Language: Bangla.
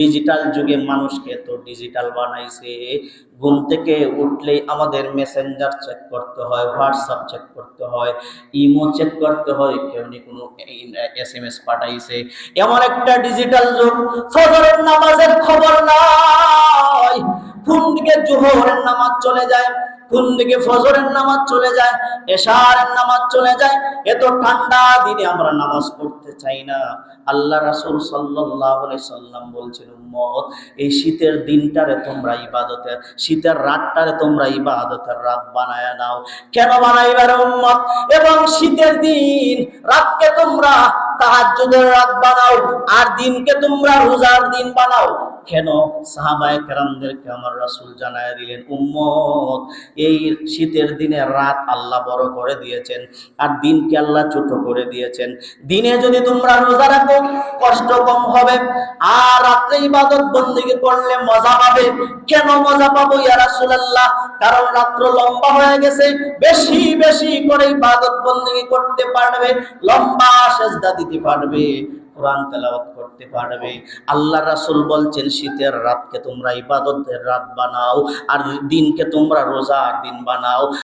ডিজিটাল যুগে মানুষকে তো ডিজিটাল বানাইছে। ঘুম থেকে উঠলেই আমাদের মেসেঞ্জার চেক করতে হয়, হোয়াটসঅ্যাপ চেক করতে হয়, ইমো চেক করতে হয়, কেউ নি কোনো SMS পাঠাইছে। এমন একটা ডিজিটাল যুগ, ফজরের নামাজের খবর নাই। কোন দিকে জোহরের নামাজ চলে যায়, কোন দিকে ফজরের নামাজ চলে যায়, এশারের নামাজ চলে যায়। এত ঠান্ডা দিনে আমরা নামাজ পড়তে চাই না। আল্লাহ রাসূল সাল্লাল্লাহু আলাইহি সাল্লাম বলছেন, উম্মত, এই শীতের দিনটারে তোমরা ইবাদতের, শীতের রাতটারে তোমরা ইবাদতের রাত বানায়া নাও। কেন বানাইবা রে উম্মত? এবং শীতের দিন রাতকে তোমরা তাহাজ্জুদের রাত বানাও, আর দিনকে তোমরা রোজার দিন বানাও। কেন? সাহাবায়ে কেরামদেরকে আমার রাসূল জানায়া দিলেন, উম্মত, এই শীতের দিনে রাত আল্লাহ বড় করে দিয়েছেন, আর দিনকে আল্লাহ ছোট করে দিয়েছেন। দিনে যদি তোমরা রোজা রাখো কষ্ট কম হবে, আর রাত্রে ইবাদত বন্দেগী করলে মজা পাবে। কেন মজা পাবো ইয়া রাসূলুল্লাহ? কারণ রাত্র লম্বা হয়ে গেছে, বেশি বেশি করে ইবাদত বন্দেগী করতে পারবে, লম্বা সেজদা দিতে পারবে, কোরআন তেলাওয়াত করতে পারবে। আল্লাহ রাসূল বলছেন, শীতের রাতকে তোমরা ইবাদতের রাত বানাও, আর দিনকে তোমরা রোজার দিন বানাও।